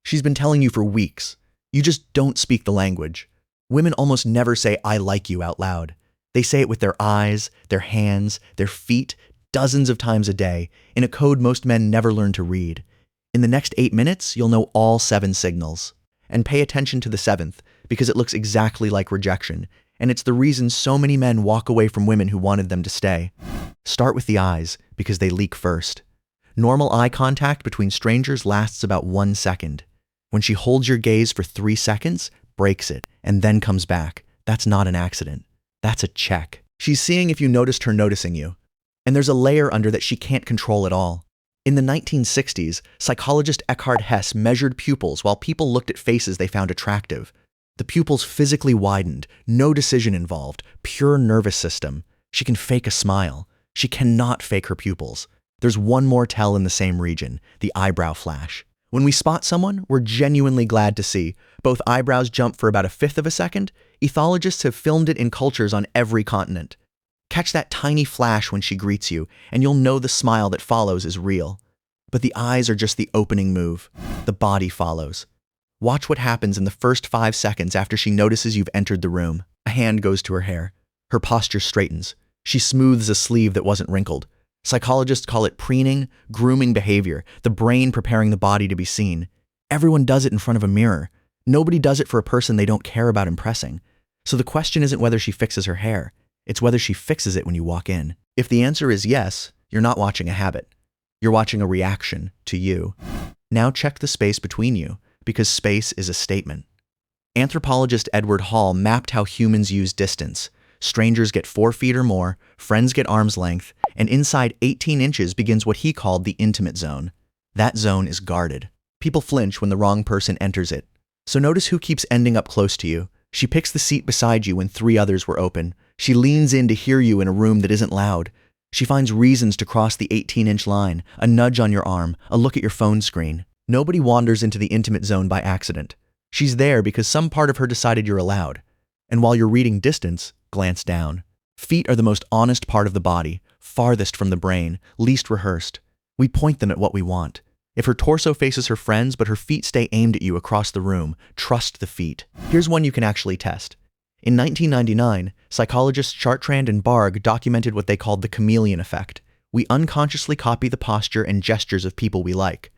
She's been telling you for weeks. You just don't speak the language. Women almost never say "I like you" out loud. They say it with their eyes, their hands, their feet, dozens of times a day, in a code most men never learn to read. In the next 8 minutes, you'll know all 7 signals. And pay attention to the 7th, because it looks exactly like rejection, and it's the reason so many men walk away from women who wanted them to stay. Start with the eyes, because they leak first. Normal eye contact between strangers lasts about 1 second. When she holds your gaze for 3 seconds, breaks it, and then comes back, that's not an accident. That's a check. She's seeing if you noticed her noticing you. And there's a layer under that she can't control at all. In the 1960s, psychologist Eckhard Hess measured pupils while people looked at faces they found attractive. The pupils physically widened, no decision involved, pure nervous system. She can fake a smile. She cannot fake her pupils. There's one more tell in the same region, the eyebrow flash. When we spot someone, we're genuinely glad to see. Both eyebrows jump for about 1/5 of a second. Ethologists have filmed it in cultures on every continent. Catch that tiny flash when she greets you, and you'll know the smile that follows is real. But the eyes are just the opening move. The body follows. Watch what happens in the first 5 seconds after she notices you've entered the room. A hand goes to her hair. Her posture straightens. She smooths a sleeve that wasn't wrinkled. Psychologists call it preening, grooming behavior, the brain preparing the body to be seen. Everyone does it in front of a mirror. Nobody does it for a person they don't care about impressing. So the question isn't whether she fixes her hair. It's whether she fixes it when you walk in. If the answer is yes, you're not watching a habit. You're watching a reaction to you. Now check the space between you, because space is a statement. Anthropologist Edward Hall mapped how humans use distance. Strangers get 4 feet or more, friends get arm's length, and inside 18 inches begins what he called the intimate zone. That zone is guarded. People flinch when the wrong person enters it. So notice who keeps ending up close to you. She picks the seat beside you when 3 others were open. She leans in to hear you in a room that isn't loud. She finds reasons to cross the 18-inch line, a nudge on your arm, a look at your phone screen. Nobody wanders into the intimate zone by accident. She's there because some part of her decided you're allowed. And while you're reading distance, glance down. Feet are the most honest part of the body, farthest from the brain, least rehearsed. We point them at what we want. If her torso faces her friends but her feet stay aimed at you across the room, trust the feet. Here's one you can actually test. In 1999, psychologists Chartrand and Barg documented what they called the chameleon effect. We unconsciously copy the posture and gestures of people we like.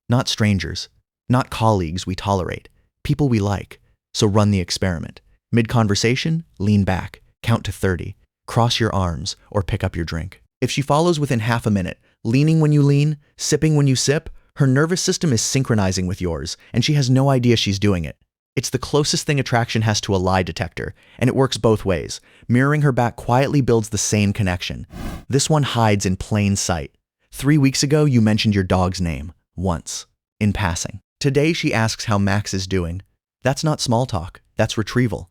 Not strangers, not colleagues we tolerate, people we like. So run the experiment. Mid-conversation, lean back, count to 30, cross your arms, or pick up your drink. If she follows within half a minute, leaning when you lean, sipping when you sip, her nervous system is synchronizing with yours, and she has no idea she's doing it. It's the closest thing attraction has to a lie detector, and it works both ways. Mirroring her back quietly builds the same connection. This one hides in plain sight. 3 weeks ago, you mentioned your dog's name, once, in passing. Today, she asks how Max is doing. That's not small talk, that's retrieval.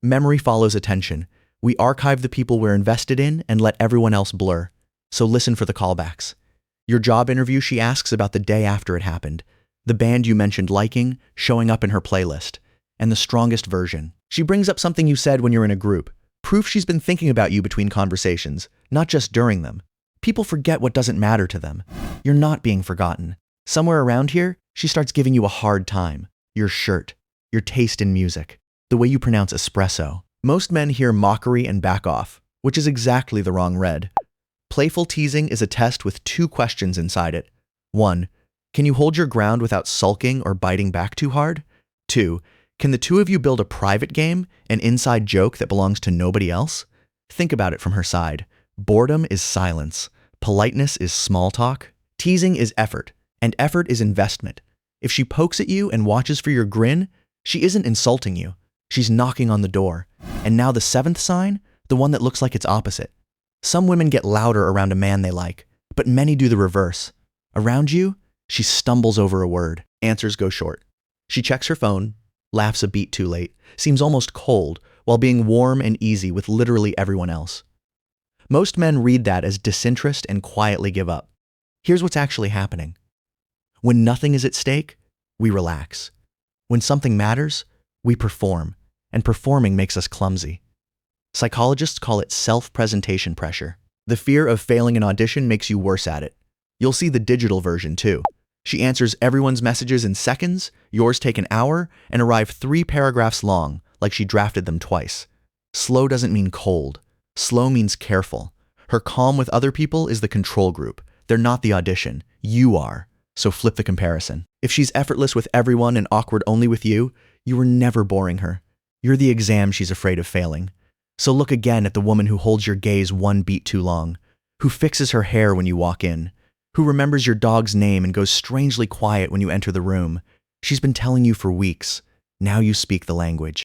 Memory follows attention. We archive the people we're invested in and let everyone else blur. So listen for the callbacks. Your job interview, she asks about the day after it happened. The band you mentioned liking, showing up in her playlist. And the strongest version. She brings up something you said when you're in a group. Proof she's been thinking about you between conversations, not just during them. People forget what doesn't matter to them. You're not being forgotten. Somewhere around here, she starts giving you a hard time. Your shirt, your taste in music, the way you pronounce espresso. Most men hear mockery and back off, which is exactly the wrong read. Playful teasing is a test with 2 questions inside it. 1. Can you hold your ground without sulking or biting back too hard? 2. Can the 2 of you build a private game, an inside joke that belongs to nobody else? Think about it from her side. Boredom is silence. Politeness is small talk. Teasing is effort, and effort is investment. If she pokes at you and watches for your grin, she isn't insulting you. She's knocking on the door. And now the 7th sign, the one that looks like it's opposite. Some women get louder around a man they like, but many do the reverse. Around you, she stumbles over a word. Answers go short. She checks her phone, laughs a beat too late, seems almost cold, while being warm and easy with literally everyone else. Most men read that as disinterest and quietly give up. Here's what's actually happening. When nothing is at stake, we relax. When something matters, we perform, and performing makes us clumsy. Psychologists call it self-presentation pressure. The fear of failing an audition makes you worse at it. You'll see the digital version too. She answers everyone's messages in seconds, yours take an hour, and arrive 3 paragraphs long, like she drafted them twice. Slow doesn't mean cold. Slow means careful. Her calm with other people is the control group. They're not the audition. You are. So flip the comparison. If she's effortless with everyone and awkward only with you, you were never boring her. You're the exam she's afraid of failing. So look again at the woman who holds your gaze 1 beat too long, who fixes her hair when you walk in, who remembers your dog's name and goes strangely quiet when you enter the room. She's been telling you for weeks. Now you speak the language.